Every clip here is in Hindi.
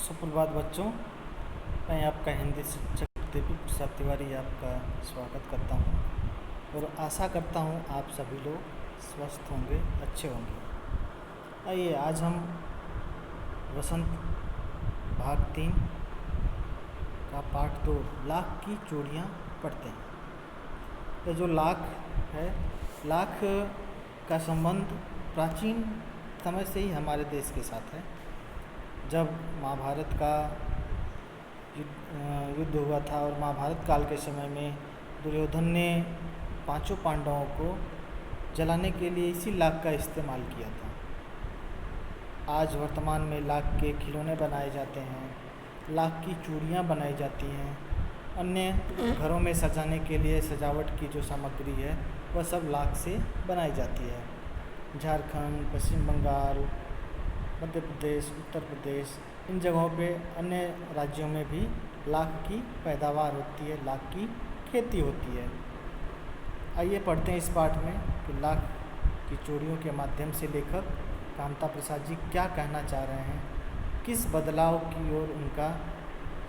सुप्रभात बच्चों। मैं आपका हिंदी शिक्षक देवी प्रसाद तिवारी आपका स्वागत करता हूँ और आशा करता हूँ आप सभी लोग स्वस्थ होंगे, अच्छे होंगे। आइए आज हम वसंत भाग 3 का पाठ 2 लाख की चूड़ियाँ पढ़ते हैं। ये जो लाख है, लाख का संबंध प्राचीन समय से ही हमारे देश के साथ है। जब महाभारत का युद्ध हुआ था और महाभारत काल के समय में दुर्योधन ने 5 पांडवों को जलाने के लिए इसी लाख का इस्तेमाल किया था। आज वर्तमान में लाख के खिलौने बनाए जाते हैं, लाख की चूड़ियाँ बनाई जाती हैं, अन्य घरों में सजाने के लिए सजावट की जो सामग्री है वह सब लाख से बनाई जाती है। झारखंड, पश्चिम बंगाल, मध्य प्रदेश, उत्तर प्रदेश, इन जगहों पे अन्य राज्यों में भी लाख की पैदावार होती है, लाख की खेती होती है। आइए पढ़ते हैं इस पाठ में कि लाख की चूड़ियों के माध्यम से लेखक कामता प्रसाद जी क्या कहना चाह रहे हैं, किस बदलाव की ओर उनका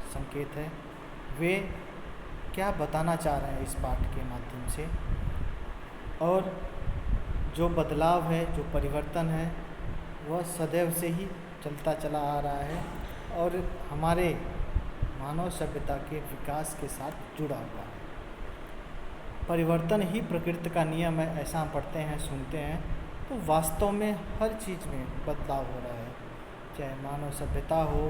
संकेत है, वे क्या बताना चाह रहे हैं इस पाठ के माध्यम से। और जो बदलाव है, जो परिवर्तन है, वह सदैव से ही चलता चला आ रहा है और हमारे मानव सभ्यता के विकास के साथ जुड़ा हुआ है। परिवर्तन ही प्रकृति का नियम है, ऐसा हम पढ़ते हैं, सुनते हैं, तो वास्तव में हर चीज़ में बदलाव हो रहा है। चाहे मानव सभ्यता हो,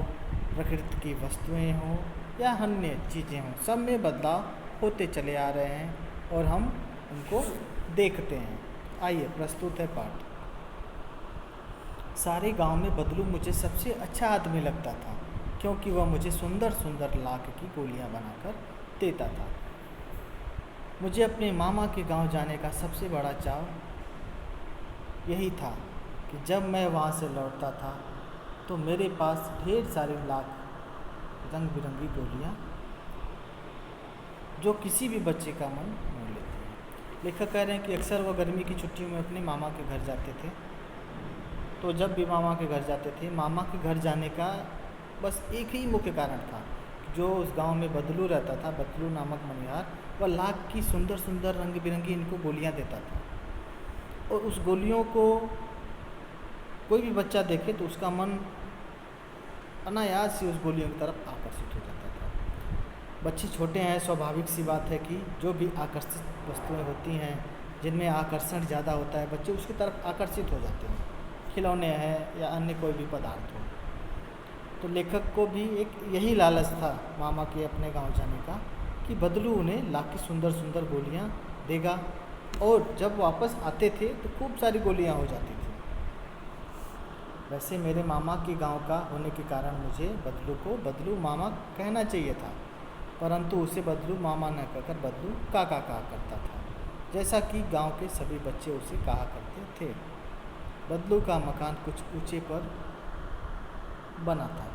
प्रकृति की वस्तुएं हों या अन्य चीज़ें हों, सब में बदलाव होते चले आ रहे हैं और हम उनको देखते हैं। आइए प्रस्तुत है पाठ। सारे गांव में बदलू मुझे सबसे अच्छा आदमी लगता था, क्योंकि वह मुझे सुंदर सुंदर लाख की गोलियां बनाकर देता था। मुझे अपने मामा के गांव जाने का सबसे बड़ा चाव यही था कि जब मैं वहां से लौटता था तो मेरे पास ढेर सारी लाख रंग बिरंगी गोलियां जो किसी भी बच्चे का मन मोह लेती हैं। लेखक कह रहे हैं कि अक्सर वह गर्मी की छुट्टियों में अपने मामा के घर जाते थे। तो जब भी मामा के घर जाते थे, मामा के घर जाने का बस एक ही मुख्य कारण था। जो उस गांव में बदलू रहता था, बदलू नामक मनिहार, वह लाख की सुंदर सुंदर रंग बिरंगी इनको गोलियां देता था और उस गोलियों को कोई भी बच्चा देखे तो उसका मन अनायास ही उस गोलियों की तरफ आकर्षित हो जाता था। बच्चे छोटे हैं, स्वाभाविक सी बात है कि जो भी आकर्षित वस्तुएं होती हैं, जिनमें आकर्षण ज़्यादा होता है, बच्चे उसकी तरफ आकर्षित हो जाते हैं, खिलौने हैं या अन्य कोई भी पदार्थ हो। तो लेखक को भी एक यही लालच था मामा के अपने गांव जाने का कि बदलू उन्हें लाख की सुंदर सुंदर गोलियां देगा और जब वापस आते थे तो खूब सारी गोलियां हो जाती थी। वैसे मेरे मामा के गांव का होने के कारण मुझे बदलू को बदलू मामा कहना चाहिए था, परंतु उसे बदलू मामा न कहकर बदलू काका कहा करता था, जैसा कि गाँव के सभी बच्चे उसे कहा करते थे। बदलू का मकान कुछ ऊंचे पर बना था।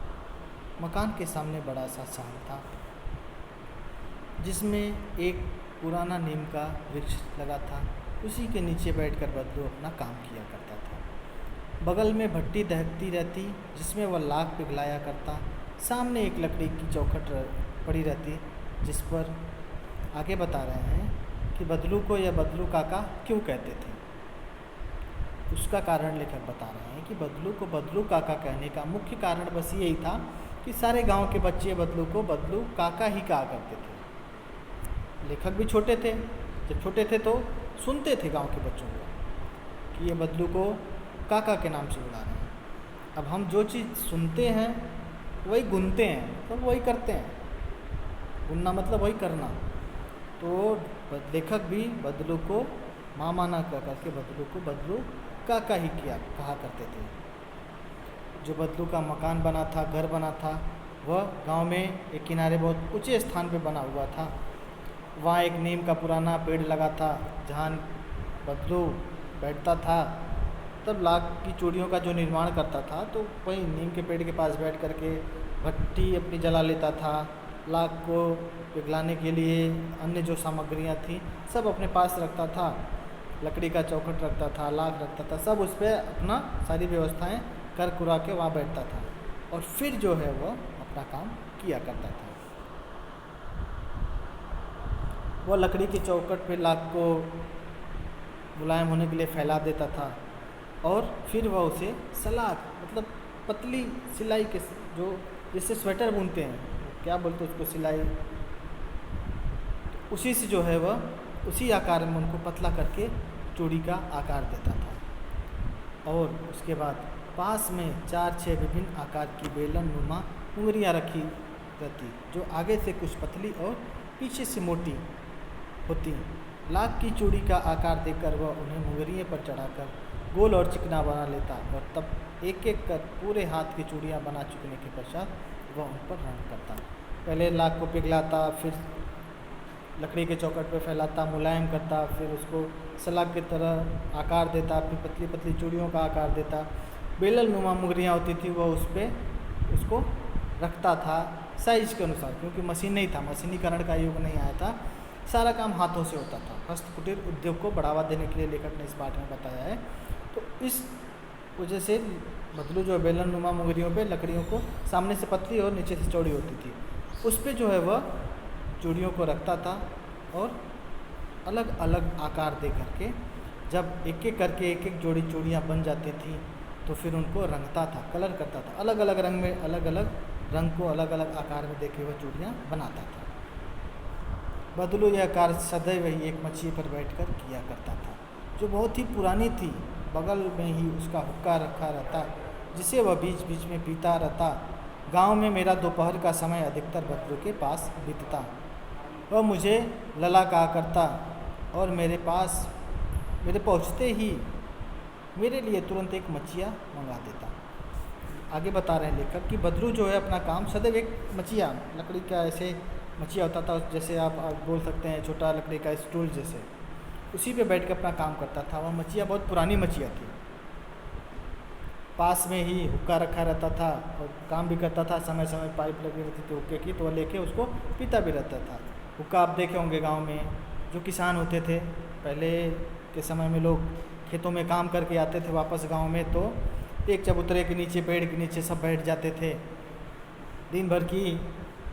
मकान के सामने बड़ा सा साल था, जिसमें एक पुराना नीम का वृक्ष लगा था। उसी के नीचे बैठकर बदलू अपना काम किया करता था। बगल में भट्टी दहकती रहती, जिसमें वह लाख पिघलाया करता। सामने एक लकड़ी की चौखट पड़ी रहती, जिस पर आगे बता रहे हैं कि बदलू को यह बदलू काका क्यों कहते थे। उसका कारण लेखक बता रहे हैं कि बदलू को बदलू काका कहने का मुख्य कारण बस यही था कि सारे गांव के बच्चे बदलू को बदलू काका ही कहा करते थे। लेखक भी छोटे थे, जब छोटे थे तो सुनते थे गांव के बच्चों को कि ये बदलू को काका के नाम से बुला रहे हैं। अब हम जो चीज़ सुनते हैं वही गुनते हैं, तो वही करते हैं। गुनना मतलब वही करना। तो लेखक भी बदलू को मामा ना कह करके बदलू को बदलू काका ही कहा करते थे। जो बदलू का मकान बना था, घर बना था, वह गांव में एक किनारे बहुत ऊंचे स्थान पे बना हुआ था। वहाँ एक नीम का पुराना पेड़ लगा था, जहाँ बदलू बैठता था। तब लाख की चूड़ियों का जो निर्माण करता था तो वही नीम के पेड़ के पास बैठ करके भट्टी अपनी जला लेता था। लाख को पिघलाने के लिए अन्य जो सामग्रियाँ थीं सब अपने पास रखता था। लकड़ी का चौखट रखता था, लाख रखता था, सब उस पर अपना सारी व्यवस्थाएं कर कुरा के वहाँ बैठता था। और फिर जो है वह अपना काम किया करता था। वह लकड़ी की चौखट पे लाख को मुलायम होने के लिए फैला देता था और फिर वह उसे सलाख मतलब पतली सिलाई के जो जिससे स्वेटर बुनते हैं, क्या बोलते हैं उसको, सिलाई, तो उसी से जो है वह उसी आकार में उनको पतला करके चूड़ी का आकार देता था। और उसके बाद पास में 4-6 विभिन्न आकार की बेलन नुमा उंगलियाँ रखी रहती, जो आगे से कुछ पतली और पीछे से मोटी होती। लाख की चूड़ी का आकार देकर वह उन्हें मुंगरिये पर चढ़ाकर गोल और चिकना बना लेता और तब एक एक कर पूरे हाथ की चूड़ियाँ बना चुकने के पश्चात वह उन पर रंग करता। पहले लाख को पिघलाता, फिर लकड़ी के चौखट पर फैलाता, मुलायम करता, फिर उसको सलाख की तरह आकार देता, फिर पतली पतली चूड़ियों का आकार देता। बेलन नुमा मुंगरियाँ होती थी, वह उस पर उसको रखता था साइज के अनुसार, क्योंकि मशीन नहीं था, मशीनीकरण का युग नहीं आया था, सारा काम हाथों से होता था। हस्त कुटीर उद्योग को बढ़ावा देने के लिए लेखक ने इस पाठ में बताया है। तो इस वजह से बदलू जो बेलन नुमा मुंगरियों पे लकड़ियों को सामने से पतली और नीचे से चौड़ी होती थी, उस पर जो है वह चूड़ियों को रखता था और अलग अलग आकार दे करके जब एक एक करके एक एक जोड़ी चूड़ियाँ बन जाती थी तो फिर उनको रंगता था, कलर करता था, अलग अलग रंग में अलग अलग रंग को अलग अलग आकार में देके वह चूड़ियाँ बनाता था। बदलू यह कार्य सदैव ही एक मछली पर बैठकर किया करता था, जो बहुत ही पुरानी थी। बगल में ही उसका हुक्का रखा रहता, जिसे वह बीच बीच में पीता रहता। गांव में मेरा दोपहर का समय अधिकतर बदलू के पास बीतता। वह मुझे लला कहा करता और मेरे पहुँचते ही मेरे लिए तुरंत एक मछिया मंगा देता। आगे बता रहे हैं लेखक कि बदलू जो है अपना काम सदैव एक मछिया, लकड़ी का ऐसे मछिया होता था, जैसे आप बोल सकते हैं छोटा लकड़ी का स्टूल जैसे, उसी पे बैठ कर अपना काम करता था। वह मछिया बहुत पुरानी मछिया थी। पास में ही हुक्का रखा रहता था और काम भी करता था, समय समय पाइप लगी रहती थी हुक्के की, तो वह लेके उसको पीता भी रहता था। हुक्का आप देखे होंगे गांव में जो किसान होते थे पहले के समय में, लोग खेतों में काम करके आते थे वापस गांव में, तो एक चबूतरे के नीचे, पेड़ के नीचे सब बैठ जाते थे, दिन भर की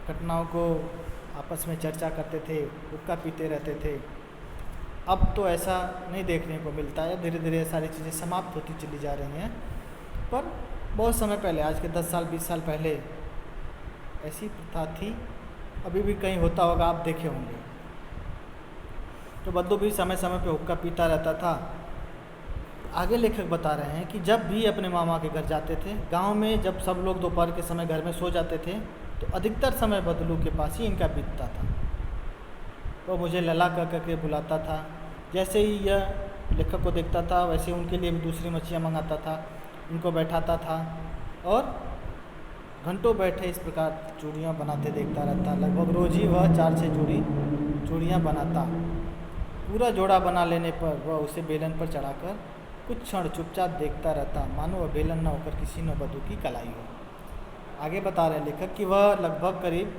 घटनाओं को आपस में चर्चा करते थे, हुक्का पीते रहते थे। अब तो ऐसा नहीं देखने को मिलता है, धीरे धीरे सारी चीज़ें समाप्त होती चली जा रही हैं, पर बहुत समय पहले, आज के 10 साल 20 साल पहले ऐसी प्रथा थी, अभी भी कहीं होता होगा, आप देखे होंगे। तो बद्दू भी समय समय पे हुक्का पीता रहता था। आगे लेखक बता रहे हैं कि जब भी अपने मामा के घर जाते थे, गांव में जब सब लोग दोपहर के समय घर में सो जाते थे, तो अधिकतर समय बदलू के पास ही इनका बीतता था। वो मुझे लला कह करके बुलाता था। जैसे ही यह लेखक को देखता था, वैसे उनके लिए भी दूसरी मछलियाँ मंगाता था, उनको बैठाता था और घंटों बैठे इस प्रकार चूड़ियाँ बनाते देखता रहता। लगभग रोज़ ही वह 4-6 जोड़ी चूड़ियाँ बनाता। पूरा जोड़ा बना लेने पर वह उसे बेलन पर चढ़ाकर कुछ क्षण चुपचाप देखता रहता, मानो वह बेलन न होकर किसी नववधू की कलाई हो। आगे बता रहे लेखक कि वह लगभग करीब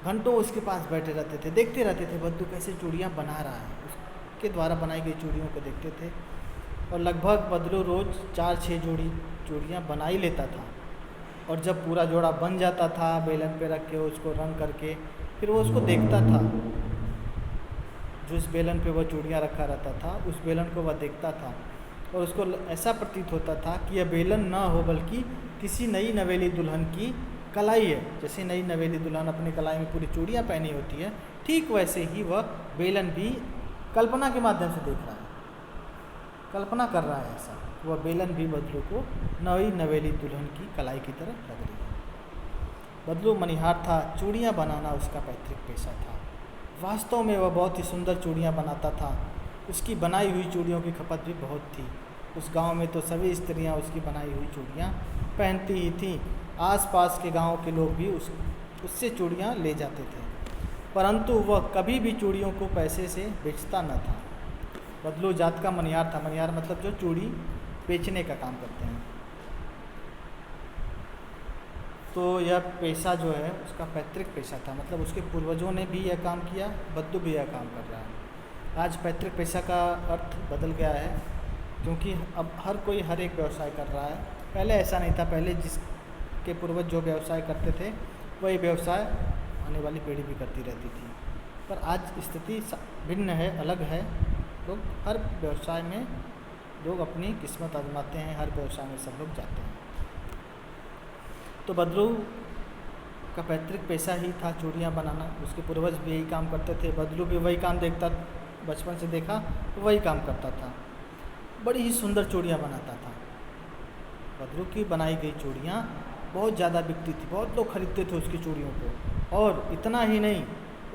घंटों उसके पास बैठे रहते थे, देखते रहते थे बद्दू कैसे चूड़ियाँ बना रहा है, उसके द्वारा बनाई गई चूड़ियों को देखते थे। और लगभग बदलू रोज़ 4-6 जोड़ी चूड़ियाँ बना ही लेता था। और जब पूरा जोड़ा बन जाता था, बेलन पे रख के उसको रंग करके, फिर वो उसको देखता था। जिस बेलन पे वह चूड़ियाँ रखा रहता था, उस बेलन को वह देखता था और उसको ऐसा प्रतीत होता था कि यह बेलन न हो बल्कि किसी नई नवेली दुल्हन की कलाई है। जैसे नई नवेली दुल्हन अपनी कलाई में पूरी चूड़ियाँ पहनी होती है, ठीक वैसे ही वह बेलन भी कल्पना के माध्यम से देख रहा है, कल्पना कर रहा है ऐसा। वह बेलन भी बदलू को नई नवेली दुल्हन की कलाई की तरह लग रही है। बदलू मनिहार था, चूड़ियाँ बनाना उसका पैतृक पेशा था। वास्तव में वह बहुत ही सुंदर चूड़ियाँ बनाता था। उसकी बनाई हुई चूड़ियों की खपत भी बहुत थी। उस गांव में तो सभी स्त्रियां उसकी बनाई हुई चूड़ियाँ पहनती ही थीं। आसपास के गांव के लोग भी उससे चूड़ियाँ ले जाते थे, परंतु वह कभी भी चूड़ियों को पैसे से बेचता न था। बदलू जात का मनिहार था। मनिहार मतलब जो चूड़ी बेचने का काम करते हैं। तो यह पेशा जो है उसका पैतृक पेशा था, मतलब उसके पूर्वजों ने भी यह काम किया, बद्दू भी यह काम कर रहा है। आज पैतृक पेशा का अर्थ बदल गया है, क्योंकि अब हर कोई हर एक व्यवसाय कर रहा है। पहले ऐसा नहीं था, पहले जिसके पूर्वज जो व्यवसाय करते थे वही व्यवसाय आने वाली पीढ़ी भी करती रहती थी। पर आज स्थिति भिन्न है, अलग है। लोग हर व्यवसाय में लोग अपनी किस्मत आजमाते हैं, हर व्यवसाय में सब लोग जाते हैं। तो बदलू का पैतृक पेशा ही था चूड़ियाँ बनाना, उसके पूर्वज भी यही काम करते थे। बदलू भी वही काम देखता, बचपन से देखा वही काम करता था। बड़ी ही सुंदर चूड़ियाँ बनाता था। बदलू की बनाई गई चूड़ियाँ बहुत ज़्यादा बिकती थी, बहुत लोग खरीदते थे उसकी चूड़ियों को। और इतना ही नहीं,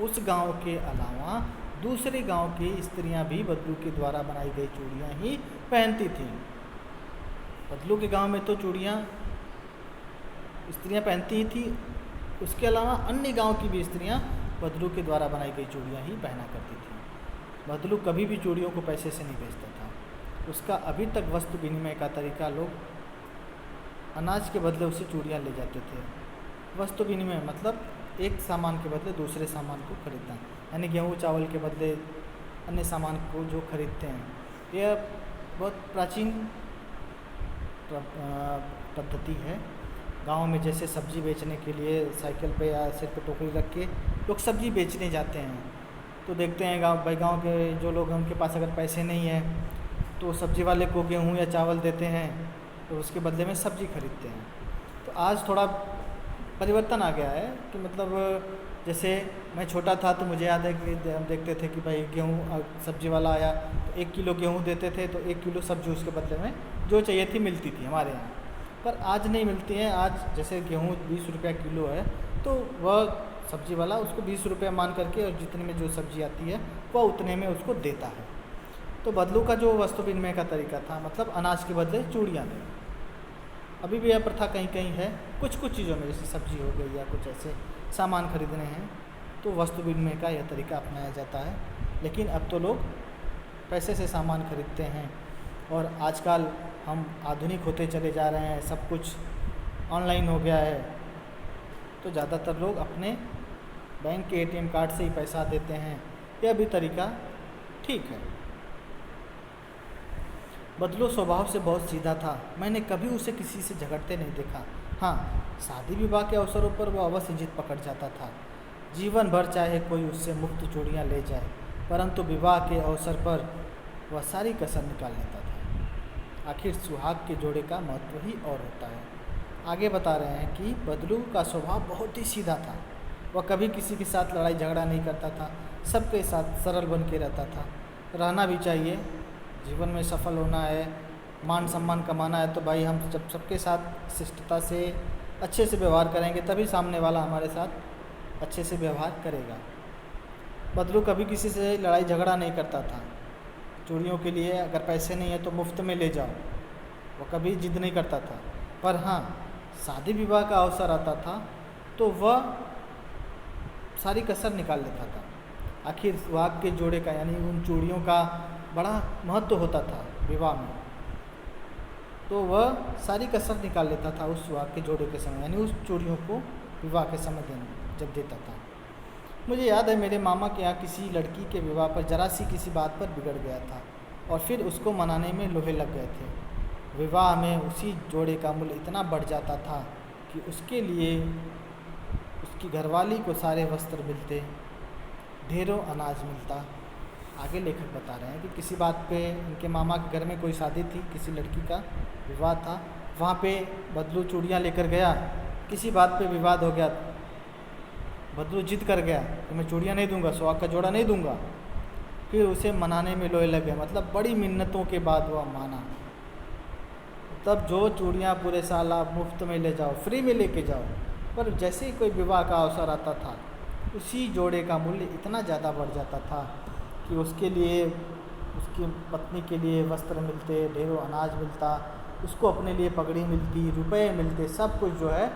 उस गांव के अलावा दूसरे गांव की स्त्रियां भी बदलू के द्वारा बनाई गई चूड़ियाँ ही पहनती थीं। बदलू के गांव में तो चूड़ियाँ स्त्रियां पहनती ही थी, उसके अलावा अन्य गांव की भी स्त्रियां बदलू के द्वारा बनाई गई चूड़ियाँ ही पहना करती थी। बदलू कभी भी चूड़ियों को पैसे से नहीं बेचता था। उसका अभी तक वस्तु विनिमय का तरीका, लोग अनाज के बदले उससे चूड़ियाँ ले जाते थे। वस्तु विनिमय मतलब एक सामान के बदले दूसरे सामान को खरीदना, यानी गेहूँ चावल के बदले अन्य सामान को जो खरीदते हैं। यह बहुत प्राचीन पद्धति है। गांव में जैसे सब्जी बेचने के लिए साइकिल पे या सिर पे टोकरी रख के लोग सब्जी बेचने जाते हैं, तो देखते हैं गांव के जो लोग हैं उनके पास अगर पैसे नहीं है तो सब्जी वाले को गेहूँ या चावल देते हैं, तो उसके बदले में सब्जी खरीदते हैं। तो आज थोड़ा परिवर्तन आ गया है कि मतलब जैसे मैं छोटा था तो मुझे याद है कि हम देखते थे कि भाई गेहूँ सब्जी वाला आया तो 1 किलो गेहूँ देते थे, तो 1 किलो सब्जी उसके बदले में जो चाहिए थी मिलती थी हमारे यहाँ। पर आज नहीं मिलती है। आज जैसे गेहूँ 20 रुपया किलो है तो वह सब्जी वाला उसको 20 रुपया मान करके और जितने में जो सब्जी आती है वह उतने में उसको देता है। तो बदलू का जो वस्तु विनिमय का तरीका था, मतलब अनाज के बदले चूड़ियाँ दें। अभी भी यह प्रथा कहीं कहीं है, कुछ कुछ चीज़ों में, जैसे सब्जी हो गई या कुछ ऐसे सामान खरीदने हैं तो वस्तु विनिमय का यह तरीका अपनाया जाता है। लेकिन अब तो लोग पैसे से सामान खरीदते हैं और आजकल हम आधुनिक होते चले जा रहे हैं, सब कुछ ऑनलाइन हो गया है, तो ज़्यादातर लोग अपने बैंक के ATM कार्ड से ही पैसा देते हैं। यह भी तरीका ठीक है। बदलू स्वभाव से बहुत सीधा था। मैंने कभी उसे किसी से झगड़ते नहीं देखा। हाँ, शादी विवाह के अवसरों पर वह अवश्य जिद पकड़ जाता था। जीवन भर चाहे कोई उससे मुफ्त चूड़ियाँ ले जाए, परंतु विवाह के अवसर पर वह सारी कसर निकाल लेता था। आखिर सुहाग के जोड़े का महत्व ही और होता है। आगे बता रहे हैं कि बदलू का स्वभाव बहुत ही सीधा था। वह कभी किसी के साथ लड़ाई झगड़ा नहीं करता था, सबके साथ सरल बन के रहता था। रहना भी चाहिए, जीवन में सफल होना है, मान सम्मान कमाना है, तो भाई हम जब सबके साथ शिष्टता से अच्छे से व्यवहार करेंगे तभी सामने वाला हमारे साथ अच्छे से व्यवहार करेगा। बदलू कभी किसी से लड़ाई झगड़ा नहीं करता था। चूड़ियों के लिए अगर पैसे नहीं है तो मुफ्त में ले जाओ, वो कभी जिद नहीं करता था। पर हाँ, शादी विवाह का अवसर आता था तो वह सारी कसर निकाल लेता था। आखिर सुहाग के जोड़े का, यानी उन चूड़ियों का बड़ा महत्व होता था विवाह में, तो वह सारी कसर निकाल लेता था उस सुहाग के जोड़े के समय, यानी उस चूड़ियों को विवाह के समय जब देता था। मुझे याद है मेरे मामा के यहाँ किसी लड़की के विवाह पर जरा सी किसी बात पर बिगड़ गया था और फिर उसको मनाने में लोहे लग गए थे। विवाह में उसी जोड़े का मूल्य इतना बढ़ जाता था कि उसके लिए उसकी घरवाली को सारे वस्त्र मिलते, ढेरों अनाज मिलता। आगे लेखक बता रहे हैं कि किसी बात पे उनके मामा के घर में कोई शादी थी, किसी लड़की का विवाह था, वहाँ पे बदलू चूड़ियाँ लेकर गया। किसी बात पे विवाद हो गया, बदलू जिद कर गया कि मैं चूड़ियाँ नहीं दूंगा, सुहाग का जोड़ा नहीं दूंगा। फिर उसे मनाने में लोहे लग गए, मतलब बड़ी मिन्नतों के बाद वह माना। तब जो चूड़ियाँ पूरे साल आप मुफ्त में ले जाओ, फ्री में लेके जाओ, पर जैसे ही कोई विवाह का अवसर आता था उसी जोड़े का मूल्य इतना ज़्यादा बढ़ जाता था कि उसके लिए, उसकी पत्नी के लिए वस्त्र मिलते, ढेरों अनाज मिलता, उसको अपने लिए पगड़ी मिलती, रुपए मिलते, सब कुछ जो है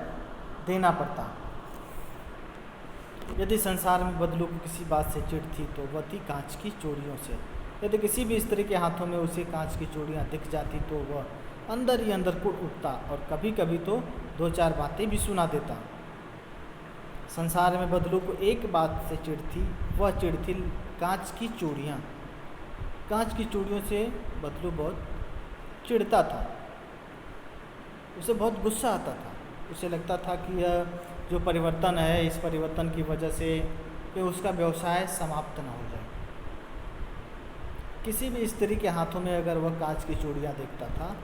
देना पड़ता। यदि संसार में बदलू को किसी बात से चिढ़ थी तो वह थी कांच की चूड़ियों से। यदि किसी भी स्त्री के हाथों में उसे कांच की चूड़ियाँ दिख जाती तो वह अंदर ही अंदर कुड़ उठता और कभी कभी तो 2-4 बातें भी सुना देता। संसार में बदलू को एक बात से चिढ़ थी, वह चिढ़ थी कांच की चूड़ियाँ। कांच की चूड़ियों से बदलू बहुत चिढ़ता था। उसे बहुत गुस्सा आता था। उसे लगता था कि यह जो परिवर्तन है, इस परिवर्तन की वजह से कि उसका व्यवसाय समाप्त ना हो जाए। किसी भी स्त्री के हाथों में अगर वह कांच की चूड़ियाँ देखता था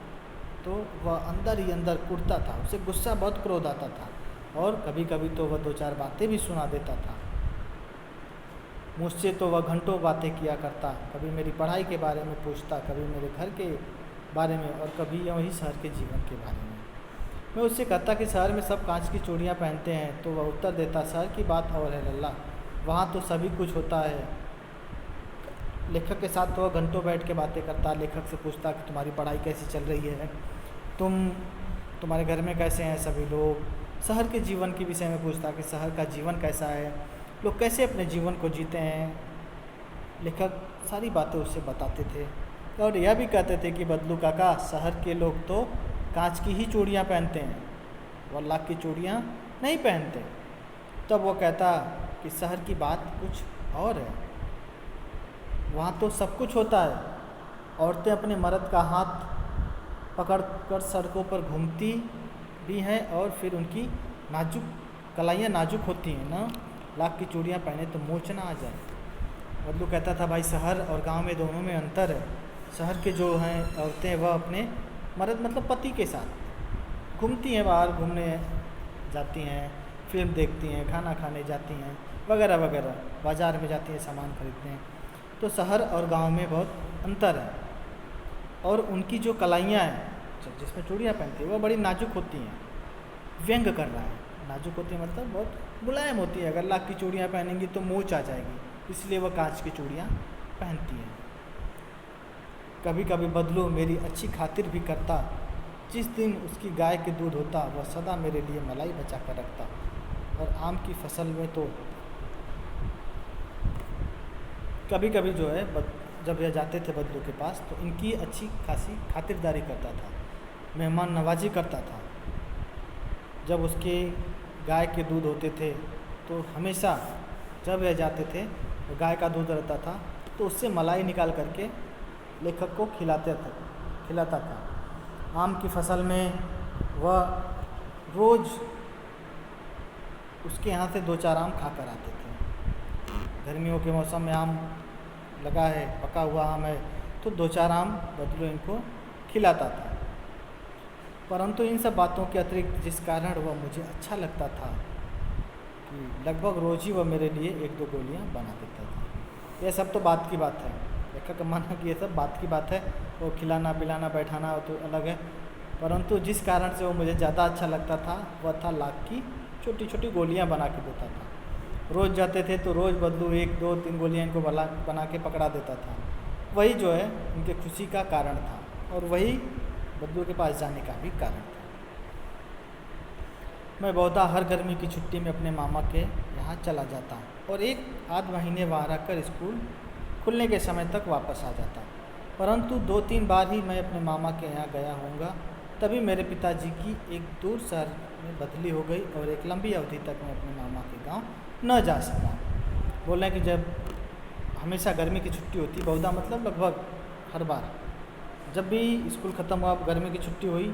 तो वह अंदर ही अंदर कुढ़ता था, उसे गुस्सा बहुत क्रोध आता था, और कभी कभी तो वह 2-4 बातें भी सुना देता था। मुझसे तो वह घंटों बातें किया करता, कभी मेरी पढ़ाई के बारे में पूछता, कभी मेरे घर के बारे में, और कभी वही शहर के जीवन के बारे में। मैं उससे कहता कि शहर में सब कांच की चूड़ियाँ पहनते हैं, तो वह उत्तर देता, शहर की बात और है लल्ला, वहाँ तो सभी कुछ होता है। लेखक के साथ तो वह घंटों बैठ के बातें करता, लेखक से पूछता कि तुम्हारी पढ़ाई कैसी चल रही है, तुम्हारे घर में कैसे हैं सभी लोग, शहर के जीवन के विषय में पूछता कि शहर का जीवन कैसा है, लोग कैसे अपने जीवन को जीते हैं। लेखक सारी बातें उससे बताते थे और यह भी कहते थे कि बदलू काका, शहर के लोग तो कांच की ही चूड़ियाँ पहनते हैं, वह लाख की चूड़ियाँ नहीं पहनते। तब वो कहता कि शहर की बात कुछ और है, वहाँ तो सब कुछ होता है। औरतें अपने मर्द का हाथ पकड़कर सड़कों पर घूमती भी हैं, और फिर उनकी नाजुक कलाइयाँ नाजुक होती हैं ना, लाख की चूड़ियाँ पहने तो मोच ना आ जाए। बदलू कहता था भाई, शहर और गांव में दोनों में अंतर है। शहर के जो हैं औरतें, वह अपने मर्द मतलब पति के साथ घूमती हैं, बाहर घूमने जाती हैं, फिल्म देखती हैं, खाना खाने जाती हैं, वगैरह वगैरह, बाज़ार में जाती हैं सामान खरीदते हैं। तो शहर और गांव में बहुत अंतर है। और उनकी जो कलाइयाँ हैं, जिसमें चूड़ियाँ पहनती है, वह बड़ी नाजुक होती हैं। व्यंग कर रहा है, नाजुक होती है मतलब बहुत मुलायम होती है। अगर लाख की चूड़ियाँ पहनेंगी तो मोच आ जाएगी, इसलिए वह कांच की चूड़ियाँ पहनती हैं। कभी कभी बदलू मेरी अच्छी खातिर भी करता, जिस दिन उसकी गाय के दूध होता वह सदा मेरे लिए मलाई बचा कर रखता। और आम की फसल में तो कभी कभी जो है जब यह जाते थे बदलू के पास, तो इनकी अच्छी खासी खातिरदारी करता था, मेहमान नवाजी करता था। जब उसके गाय के दूध होते थे तो हमेशा जब यह जाते थे तो गाय का दूध रहता था, तो उससे मलाई निकाल करके लेखक को खिलाता था। आम की फसल में वह रोज़ उसके यहाँ से 2-4 आम खा कर आते थे। गर्मियों के मौसम में आम लगा है, पका हुआ आम है, तो 2-4 आम बदलू इनको खिलाता था। परंतु इन सब बातों के अतिरिक्त जिस कारण वह मुझे अच्छा लगता था कि लगभग रोज़ ही वह मेरे लिए 1-2 गोलियां बना देता था। यह सब तो बात की बात है, लेखक का मानना कि यह सब बात की बात है, वो खिलाना पिलाना बैठाना तो अलग है। परंतु जिस कारण से वो मुझे ज़्यादा अच्छा लगता था वह था लाख की छोटी छोटी गोलियां बना के देता था। रोज़ जाते थे तो रोज़ बदलू 1-2-3 गोलियां इनको बना के पकड़ा देता था। वही जो है उनके खुशी का कारण था, और वही बदलू के पास जाने का भी कारण था। मैं बहुधा हर गर्मी की छुट्टी में अपने मामा के यहाँ चला जाता और 1-8 महीने वहाँ रहकर स्कूल खुलने के समय तक वापस आ जाता। परंतु 2-3 बार ही मैं अपने मामा के यहाँ गया होऊंगा, तभी मेरे पिताजी की एक दूर शहर में बदली हो गई और एक लंबी अवधि तक मैं अपने मामा के गांव न जा सका। बोल रहे हैं कि जब हमेशा गर्मी की छुट्टी होती, बहुधा मतलब लगभग हर बार जब भी स्कूल ख़त्म हुआ, गर्मी की छुट्टी हुई,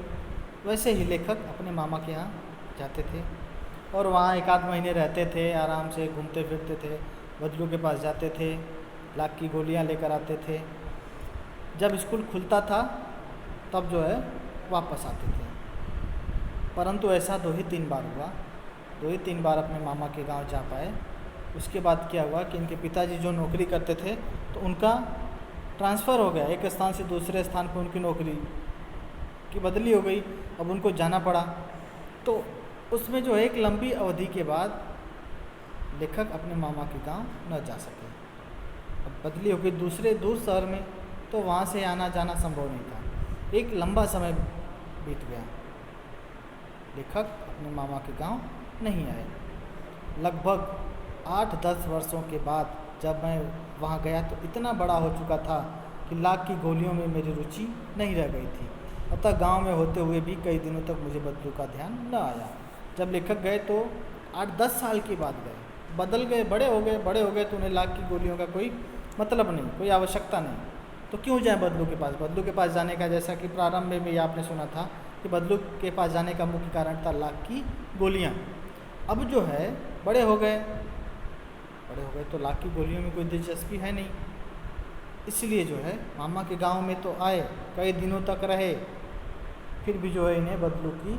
वैसे ही लेखक अपने मामा के यहाँ जाते थे और वहाँ 1-8 महीने रहते थे, आराम से घूमते फिरते थे, बदलू के पास जाते थे, लाख की गोलियाँ लेकर आते थे। जब स्कूल खुलता था तब जो है वापस आते थे। परंतु ऐसा 2-3 बार हुआ, 2-3 बार अपने मामा के गांव जा पाए। उसके बाद क्या हुआ कि इनके पिताजी जो नौकरी करते थे तो उनका ट्रांसफ़र हो गया, एक स्थान से दूसरे स्थान पर उनकी नौकरी की बदली हो गई, अब उनको जाना पड़ा। तो उसमें जो है एक लंबी अवधि के बाद लेखक अपने मामा के गांव न जा सके। अब बदली हो गई दूसरे दूर शहर में, तो वहाँ से आना जाना संभव नहीं था। एक लंबा समय बीत गया, लेखक अपने मामा के गांव नहीं आए। लगभग 8-10 वर्षों के बाद जब मैं वहाँ गया तो इतना बड़ा हो चुका था कि लाख की गोलियों में मेरी रुचि नहीं रह गई थी। अतः गांव में होते हुए भी कई दिनों तक मुझे बदलू का ध्यान न आया। जब लेखक गए तो 8-10 साल के बाद गए, बदल गए, बड़े हो गए तो उन्हें लाख की गोलियों का कोई मतलब नहीं, कोई आवश्यकता नहीं, तो क्यों जाए बदलू के पास। बदलू के पास जाने का, जैसा कि प्रारंभ में भी आपने सुना था कि बदलू के पास जाने का मुख्य कारण था लाख की गोलियाँ। अब जो है बड़े हो गए तो लाख की गोलियों में कोई दिलचस्पी है नहीं, इसलिए जो है मामा के गांव में तो आए, कई दिनों तक रहे, फिर भी जो है इन्हें बदलू की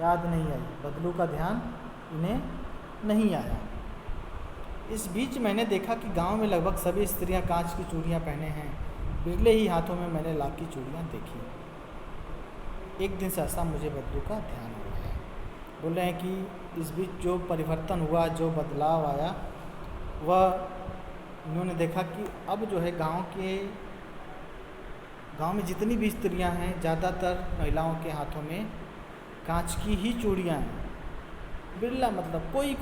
याद नहीं आई, बदलू का ध्यान इन्हें नहीं आया। इस बीच मैंने देखा कि गांव में लगभग सभी स्त्रियां कांच की चूड़ियां पहने हैं, बिरले ही हाथों में मैंने लाख की चूड़ियां देखी। एक दिन सहसा मुझे बदलू का ध्यान हो गया। बोल रहे हैं कि इस बीच जो परिवर्तन हुआ, जो बदलाव आया, वह इन्होंने देखा कि अब जो है गांव में जितनी भी स्त्रियां हैं, ज़्यादातर महिलाओं के हाथों में कांच की ही चूड़ियां हैं। बिरला मतलब कोई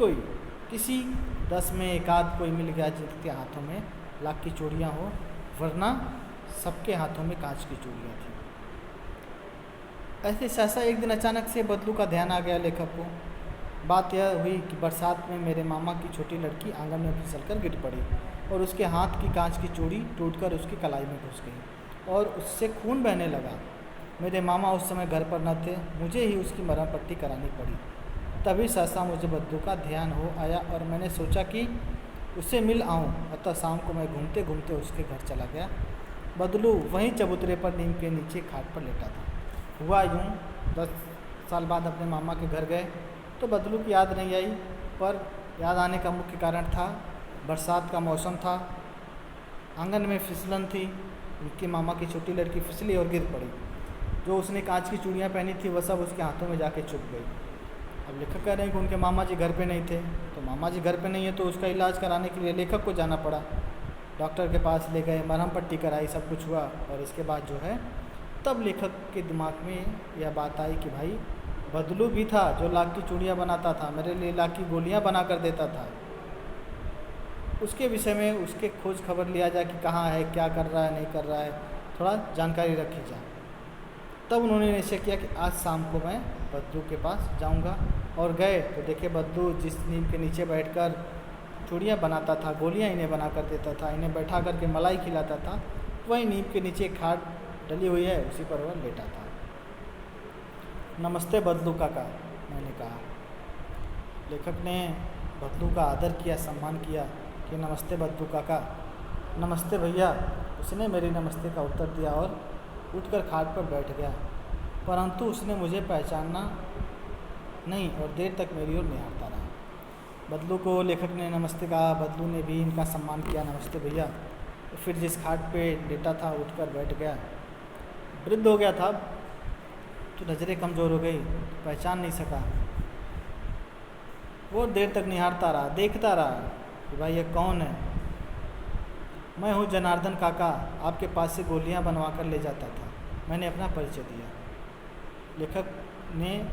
किसी 10 में एक आध कोई मिल गया जिसके हाथों में लाख की चूड़ियां हो, वरना सबके हाथों में कांच की चूड़ियां थी। ऐसे सहसा एक दिन अचानक से बदलू का ध्यान आ गया लेखक को। बात यह हुई कि बरसात में मेरे मामा की छोटी लड़की आंगन में फिसलकर गिर पड़ी और उसके हाथ की कांच की चूड़ी टूटकर उसकी कलाई में घुस गई और उससे खून बहने लगा। मेरे मामा उस समय घर पर न थे, मुझे ही उसकी मरहम पट्टी करानी पड़ी। तभी सहसा मुझे बदलू का ध्यान हो आया और मैंने सोचा कि उससे मिल आऊं। अतः शाम को मैं घूमते घूमते उसके घर चला गया। बदलू वहीं चबूतरे पर नीम के नीचे खाट पर लेटा था। हुआ यूँ, 10 साल बाद अपने मामा के घर गए तो बदलू की याद नहीं आई, पर याद आने का मुख्य कारण था बरसात का मौसम था, आंगन में फिसलन थी, उनके मामा की छोटी लड़की फिसली और गिर पड़ी। जो उसने कांच की चूड़ियाँ पहनी थी वह सब उसके हाथों में जाके चुभ गई। अब लेखक कह रहे हैं कि उनके मामा जी घर पे नहीं थे, तो मामा जी घर पे नहीं है तो उसका इलाज कराने के लिए लेखक को जाना पड़ा। डॉक्टर के पास ले गए, मरहम पट्टी कराई, सब कुछ हुआ और इसके बाद जो है तब लेखक के दिमाग में यह बात आई कि भाई बदलू भी था जो लाख की चूड़ियाँ बनाता था, मेरे लिए लाख की गोलियाँ बना कर देता था। उसके विषय में उसके खोज खबर लिया जाए कि कहाँ है, क्या कर रहा है, नहीं कर रहा है, थोड़ा जानकारी रखी जाए। तब उन्होंने निश्चय किया कि आज शाम को मैं बदलू के पास जाऊंगा और गए तो देखे बदलू जिस नीम के नीचे बैठकर चूड़ियाँ बनाता था, गोलियाँ इन्हें बना कर देता था, इन्हें बैठा करके मलाई खिलाता था, वही नीम के नीचे खाट डली हुई है, उसी पर वह लेटा था। नमस्ते बदलू काका, मैंने कहा। लेखक ने बदलू का आदर किया, सम्मान किया कि नमस्ते बदलू काका। नमस्ते भैया, उसने मेरी नमस्ते का उत्तर दिया और उठकर खाट पर बैठ गया, परंतु उसने मुझे पहचाना नहीं और देर तक मेरी ओर निहारता रहा। बदलू को लेखक ने नमस्ते कहा, बदलू ने भी इनका सम्मान किया, नमस्ते भैया। फिर जिस खाट पे लेटा था उठकर बैठ गया। वृद्ध हो गया था तो नज़रें कमज़ोर हो गई, पहचान नहीं सका। वो देर तक निहारता रहा, देखता रहा कि भाई ये कौन है। मैं हूँ जनार्दन काका, आपके पास से गोलियाँ बनवा कर ले जाता था। मैंने अपना परिचय दिया। लेखक ने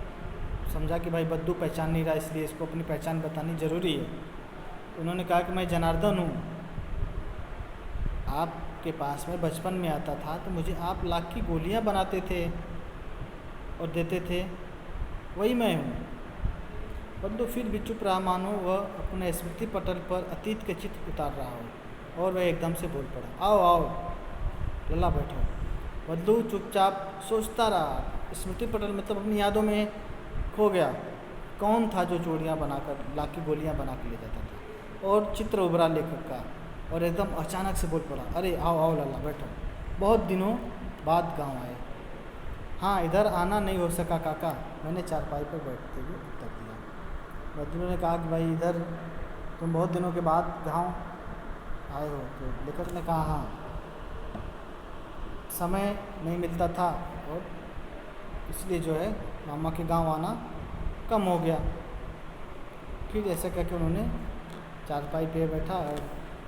समझा कि भाई बद्दू पहचान नहीं रहा, इसलिए इसको अपनी पहचान बतानी ज़रूरी है। उन्होंने कहा कि मैं जनार्दन हूँ, आपके पास में बचपन में आता था तो मुझे आप लाख की गोलियाँ बनाते थे और देते थे, वही मैं हूँ। बद्दू फिर भी चुप रहा, मानो वह अपने स्मृति पटल पर अतीत के चित्र उतार रहा हो, और वह एकदम से बोल पड़ा, आओ आओ लल्ला बैठो। बद्दू चुपचाप सोचता रहा। स्मृति पटल मतलब अपनी यादों में खो गया। कौन था जो चूड़ियाँ बनाकर लाख की गोलियाँ बना के ले जाता था, और चित्र उभरा लेखक का, और एकदम अचानक से बोल पड़ा, अरे आओ आओ लल्ला बैठो, बहुत दिनों बाद गांव आए। हाँ, इधर आना नहीं हो सका काका, मैंने चारपाई पर बैठते हुए उत्तर दिया। बद्दू ने कहा कि भाई इधर तुम बहुत दिनों के बाद गांव आए हो। तो लेखक ने कहा हाँ, समय नहीं मिलता था और इसलिए जो है मामा के गांव आना कम हो गया। फिर ऐसा करके उन्होंने चारपाई पे बैठा और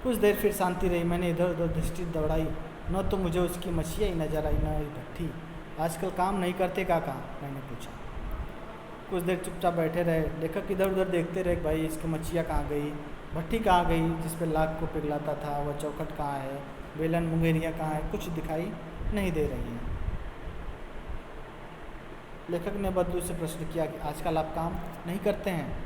कुछ देर फिर शांति रही। मैंने इधर उधर दृष्टि दौड़ाई, न तो मुझे उसकी मछिया ही नजर आई, न ही भट्ठी। आजकल काम नहीं करते काका, मैंने पूछा। कुछ देर चुपचाप बैठे रहे। लेखक इधर उधर देखते रहे, भाई इसकी मछिया कहाँ गई, भट्ठी कहाँ गई जिस पे लाख को पिघलाता था, वह चौखट कहाँ है, बेलन मुंगेरियाँ कहाँ है, कुछ दिखाई नहीं दे रही हैं। लेखक ने बद्दू से प्रश्न किया कि आजकल आप काम नहीं करते हैं?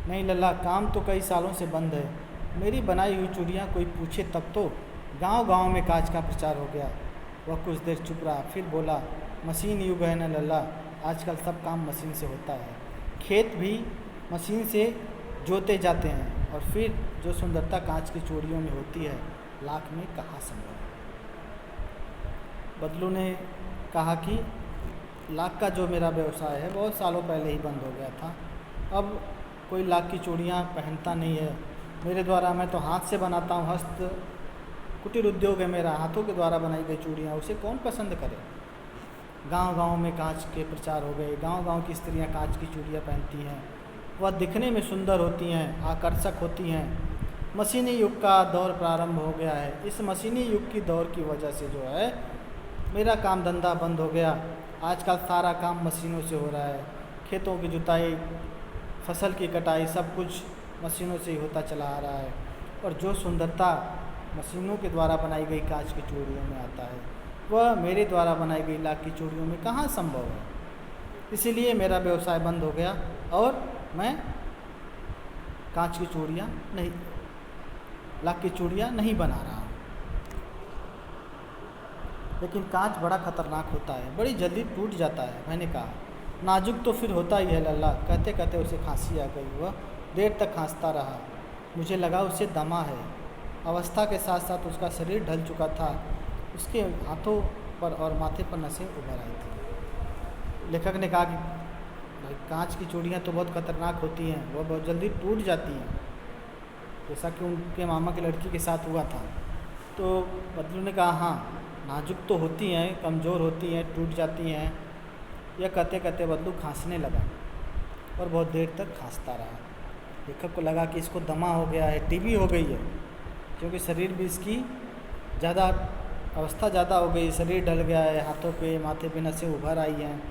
नहीं लल्ला, काम तो कई सालों से बंद है। मेरी बनाई हुई चूड़ियाँ कोई पूछे तब तो गांव गांव में कांच का प्रचार हो गया। वह कुछ देर चुप रहा, फिर बोला, मशीन युग है न लल्ला, आजकल सब काम मशीन से होता है। खेत भी मशीन से जोते जाते हैं और फिर जो सुंदरता कांच की चूड़ियों में होती है, लाख में कहाँ संभव है। बदलू ने कहा कि लाख का जो मेरा व्यवसाय है बहुत सालों पहले ही बंद हो गया था। अब कोई लाख की चूड़ियाँ पहनता नहीं है मेरे द्वारा। मैं तो हाथ से बनाता हूँ, हस्त कुटीर उद्योग है मेरा, हाथों के द्वारा बनाई गई चूड़ियाँ, उसे कौन पसंद करे। गांव-गांव में कांच के प्रचार हो गए, गांव-गांव की स्त्रियां कांच की चूड़ियाँ पहनती हैं, वह दिखने में सुंदर होती हैं, आकर्षक होती हैं। मशीनी युग का दौर प्रारंभ हो गया है। इस मशीनी युग की दौर की वजह से जो है मेरा काम धंधा बंद हो गया। आजकल सारा काम मशीनों से हो रहा है। खेतों की जुताई, फसल की कटाई, सब कुछ मशीनों से ही होता चला आ रहा है। और जो सुंदरता मशीनों के द्वारा बनाई गई कांच की चूड़ियों में आता है, वह मेरे द्वारा बनाई गई लाख की चूड़ियों में कहाँ संभव है। इसीलिए मेरा व्यवसाय बंद हो गया और मैं कांच की चूड़ियाँ नहीं, लाख की चूड़ियाँ नहीं बना रहा हूँ। लेकिन कांच बड़ा खतरनाक होता है, बड़ी जल्दी टूट जाता है। मैंने कहा नाजुक तो फिर होता ही है लल्ला। कहते कहते उसे खांसी आ गई। वह देर तक खांसता रहा। मुझे लगा उसे दमा है। अवस्था के साथ साथ उसका शरीर ढल चुका था। उसके हाथों पर और माथे पर नसें उभर आई थी। लेखक ने कहा कि भाई कांच की चूड़ियाँ तो बहुत खतरनाक होती हैं, वह बहुत जल्दी टूट जाती हैं, जैसा कि उनके मामा की लड़की के साथ हुआ था। तो बदलू ने कहा हाँ, नाजुक तो होती हैं, कमज़ोर होती हैं, टूट जाती हैं। यह कहते कहते बदलू खांसने लगा और बहुत देर तक खांसता रहा। लेखक को लगा कि इसको दमा हो गया है, टीबी हो गई है, क्योंकि शरीर भी इसकी अवस्था ज़्यादा हो गई, शरीर ढल गया है, हाथों पे माथे पे नसें उभर आई हैं।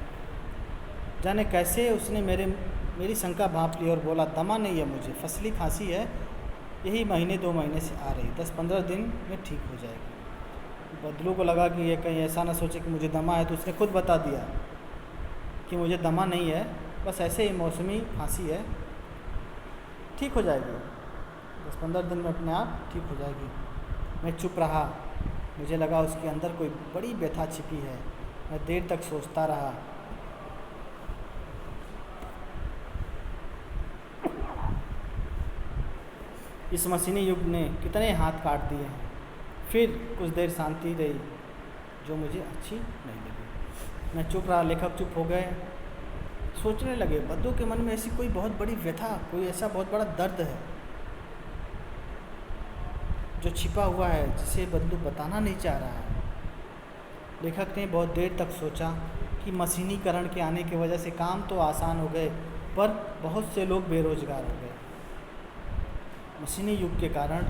जाने कैसे उसने मेरी शंका भांप ली और बोला दमा नहीं है मुझे, फसली खांसी है, यही महीने 2 महीने से आ रही, 10-15 दिन में ठीक हो जाएगी। बदलू को लगा कि ये कहीं ऐसा ना सोचे कि मुझे दमा है, तो उसने खुद बता दिया कि मुझे दमा नहीं है, बस ऐसे ही मौसमी खांसी है, ठीक हो जाएगी, 10-15 दिन में अपने आप ठीक हो जाएगी। मैं चुप रहा। मुझे लगा उसके अंदर कोई बड़ी व्यथा छिपी है। मैं देर तक सोचता रहा। इस मशीनी युग ने कितने हाथ काट दिए हैं। फिर कुछ देर शांति रही जो मुझे अच्छी नहीं लगी। मैं चुप रहा। लेखक चुप हो गए। सोचने लगे बद्दू के मन में ऐसी कोई बहुत बड़ी व्यथा, कोई ऐसा बहुत बड़ा दर्द है जो छिपा हुआ है, जिसे बद्दू बताना नहीं चाह रहा है। लेखक ने बहुत देर तक सोचा कि मशीनीकरण के आने की वजह से काम तो आसान हो गए, पर बहुत से लोग बेरोजगार हो गए। मशीनी युग के कारण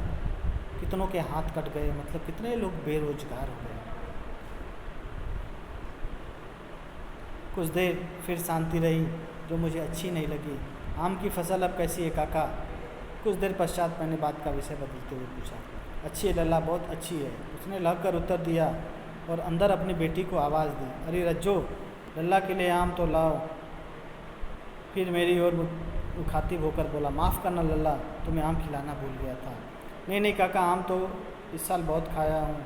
कितनों के हाथ कट गए, मतलब कितने लोग बेरोजगार हो गए। कुछ देर फिर शांति रही जो मुझे अच्छी नहीं लगी। आम की फसल अब कैसी है काका? कुछ देर पश्चात मैंने बात का विषय बदलते हुए पूछा। अच्छी है लल्ला, बहुत अच्छी है, उसने लगकर उत्तर दिया और अंदर अपनी बेटी को आवाज़ दी, अरे रज्जो, लल्ला के लिए आम तो लाओ। फिर मेरी ओर मुखातिब होकर बोला, माफ़ करना लल्ला, तुम्हें आम खिलाना भूल गया था। नहीं काका, आम तो इस साल बहुत खाया हूँ।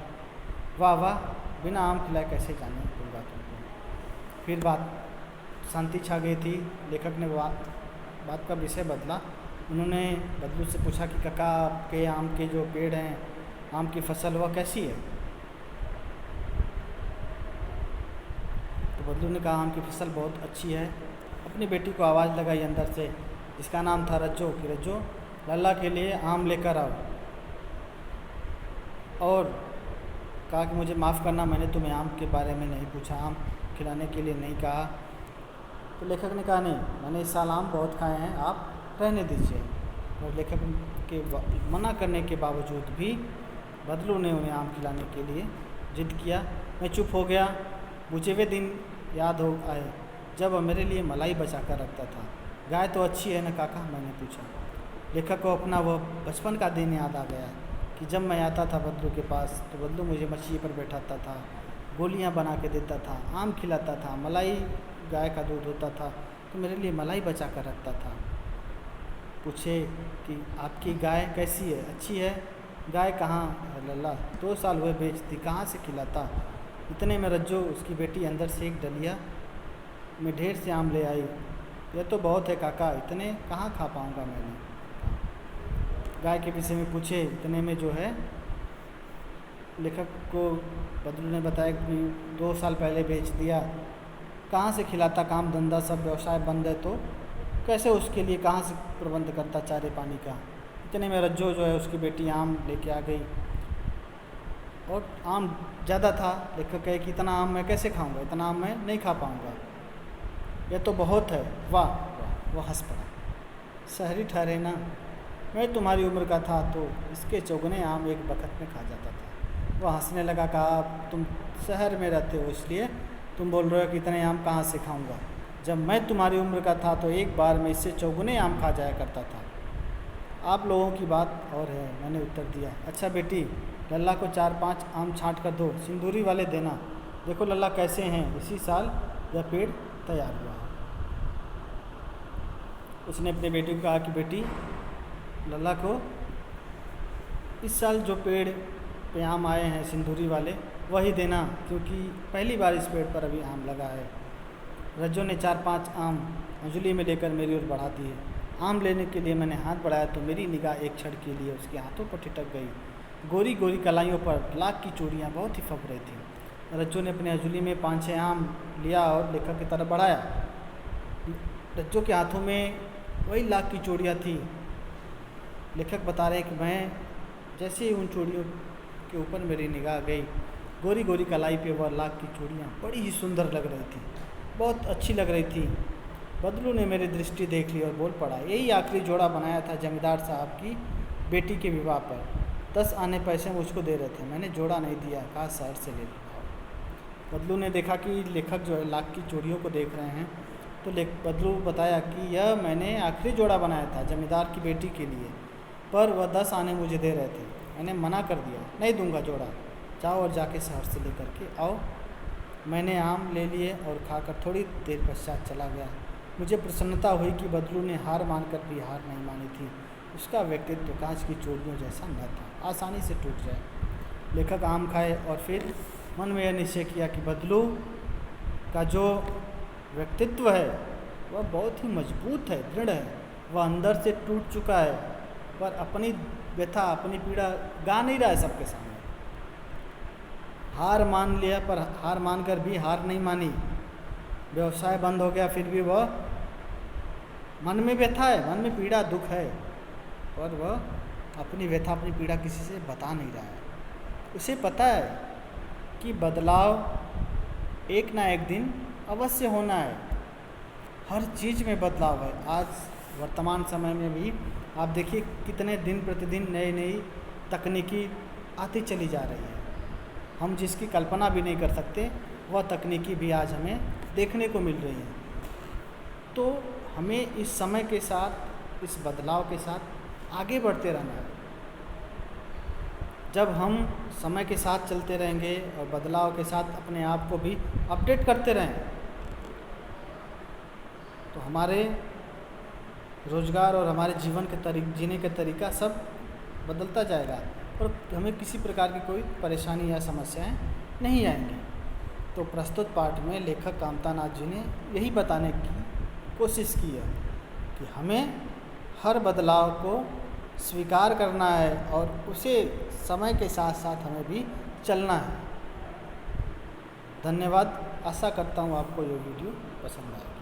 वाह वाह, बिना आम खिलाए कैसे जाने दूँगा तुमको। फिर बात शांति छा गई थी। लेखक ने बात का विषय बदला। उन्होंने बदलू से पूछा कि काका, आपके आम के जो पेड़ हैं, आम की फसल, वह कैसी है? तो बदलू ने कहा, आम की फसल बहुत अच्छी है। अपनी बेटी को आवाज़ लगाई अंदर से, जिसका नाम था रज्जो, कि रज्जो, लल्ला के लिए आम लेकर आओ। और कहा कि मुझे माफ़ करना, मैंने तुम्हें आम के बारे में नहीं पूछा, आम खिलाने के लिए नहीं कहा। तो लेखक ने कहा, नहीं, मैंने इस साल आम बहुत खाए हैं, आप रहने दीजिए। और लेखक के मना करने के बावजूद भी बदलू ने उन्हें आम खिलाने के लिए जिद किया। मैं चुप हो गया। मुझे वे दिन याद हो आए जब वह मेरे लिए मलाई बचा कर रखता था। गाय तो अच्छी है ना काका? मैंने पूछा। लेखक को अपना वह बचपन का दिन याद आ गया कि जब मैं आता था बदलू के पास, तो बदलू मुझे मछली पर बैठाता था, गोलियां बना के देता था, आम खिलाता था, मलाई, गाय का दूध होता था तो मेरे लिए मलाई बचा कर रखता था। पूछे कि आपकी गाय कैसी है, अच्छी है? गाय कहाँ है लल्ला, 2 साल हुए बेचती, कहाँ से खिलाता। इतने में रज्जो, उसकी बेटी, अंदर से एक डलिया में ढेर से आम ले आई। यह तो बहुत है काका, इतने कहाँ खा पाऊँगा मैंने। गाय के विषय में पूछे, इतने में जो है लेखक को बदलू ने बताया कि 2 साल पहले बेच दिया। कहाँ से खिलाता, काम धंधा सब व्यवसाय बंद है, तो कैसे उसके लिए कहाँ से प्रबंध करता चारे पानी का। इतने में रज्जो जो है उसकी बेटी आम लेके आ गई और आम ज़्यादा था। लेखक कहे कि इतना आम मैं कैसे खाऊंगा, इतना आम मैं नहीं खा पाऊंगा, यह तो बहुत है। वाह वाह, वह हंस पड़ा। शहरी ठहरे ना, मैं तुम्हारी उम्र का था तो इसके चौगुने आम एक बखत में खा जाता था। वह हंसने लगा, कहा तुम शहर में रहते हो इसलिए तुम बोल रहे हो कि इतने आम कहाँ से खाऊंगा। जब मैं तुम्हारी उम्र का था तो एक बार में इससे चौगुने आम खा जाया करता था। आप लोगों की बात और है, मैंने उत्तर दिया। अच्छा बेटी, लल्ला को 4-5 आम छांट कर दो, सिंदूरी वाले देना। देखो लल्ला कैसे हैं, इसी साल यह पेड़ तैयार हुआ। उसने अपने बेटी को कहा कि बेटी, लल्ला को इस साल जो पेड़ पे आम आए हैं सिंदूरी वाले वही देना, क्योंकि पहली बार इस पेड़ पर अभी आम लगा है। रज्जो ने 4-5 आम अंजलि में लेकर मेरी ओर बढ़ा दिए। आम लेने के लिए मैंने हाथ बढ़ाया तो मेरी निगाह एक क्षण के लिए उसके हाथों पर ठिठक गई। गोरी गोरी कलाइयों पर लाख की चूड़ियाँ बहुत ही फब रही थीं। रज्जो ने अपने अंजलि में 5-6 आम लिया और लेखक की तरफ बढ़ाया। रज्जो के हाथों में वही लाख की चूड़ियाँ थी। लेखक बता रहे हैं कि मैं जैसे ही उन चूड़ियों के ऊपर मेरी निगाह गई, गोरी गोरी कलाई पे वह लाख की चूड़ियाँ बड़ी ही सुंदर लग रही थी, बहुत अच्छी लग रही थी। बदलू ने मेरी दृष्टि देख ली और बोल पड़ा, यही आखिरी जोड़ा बनाया था जमींदार साहब की बेटी के विवाह पर। 10 आने पैसे मुझको दे रहे थे, मैंने जोड़ा नहीं दिया, कहा शहर से ले लो। बदलू ने देखा कि लेखक जो है लाख की चूड़ियों को देख रहे हैं, तो बदलू बताया कि यह मैंने आखिरी जोड़ा बनाया था जमींदार की बेटी के लिए, पर वह 10 आने मुझे दे रहे थे, मैंने मना कर दिया, नहीं दूंगा जोड़ा, जाओ और जाके शहर से लेकर के आओ। मैंने आम ले लिए और खाकर थोड़ी देर पश्चात चला गया। मुझे प्रसन्नता हुई कि बदलू ने हार मानकर भी हार नहीं मानी थी। उसका व्यक्तित्व कांच की चूड़ियों जैसा न था, आसानी से टूट जाए। लेखक आम खाए और फिर मन में यह निश्चय किया कि बदलू का जो व्यक्तित्व है वह बहुत ही मजबूत है, दृढ़ है। वह अंदर से टूट चुका है, पर अपनी व्यथा अपनी पीड़ा गा नहीं रहा है सबके सामने। हार मान लिया, पर हार मानकर भी हार नहीं मानी। व्यवसाय बंद हो गया, फिर भी वह मन में व्यथा है, मन में पीड़ा दुख है, और वह अपनी व्यथा अपनी पीड़ा किसी से बता नहीं रहा है। उसे पता है कि बदलाव एक ना एक दिन अवश्य होना है। हर चीज़ में बदलाव है। आज वर्तमान समय में भी आप देखिए कितने दिन प्रतिदिन नई नई तकनीकी आती चली जा रही है। हम जिसकी कल्पना भी नहीं कर सकते वह तकनीकी भी आज हमें देखने को मिल रही है। तो हमें इस समय के साथ, इस बदलाव के साथ आगे बढ़ते रहना है। जब हम समय के साथ चलते रहेंगे और बदलाव के साथ अपने आप को भी अपडेट करते रहें, तो हमारे रोज़गार और हमारे जीवन के जीने का तरीका सब बदलता जाएगा और हमें किसी प्रकार की कोई परेशानी या समस्याएं नहीं आएंगी। तो प्रस्तुत पाठ में लेखक कामतानाथ जी ने यही बताने की कोशिश की है कि हमें हर बदलाव को स्वीकार करना है और उसे समय के साथ साथ हमें भी चलना है। धन्यवाद। आशा करता हूँ आपको ये वीडियो पसंद आएगी।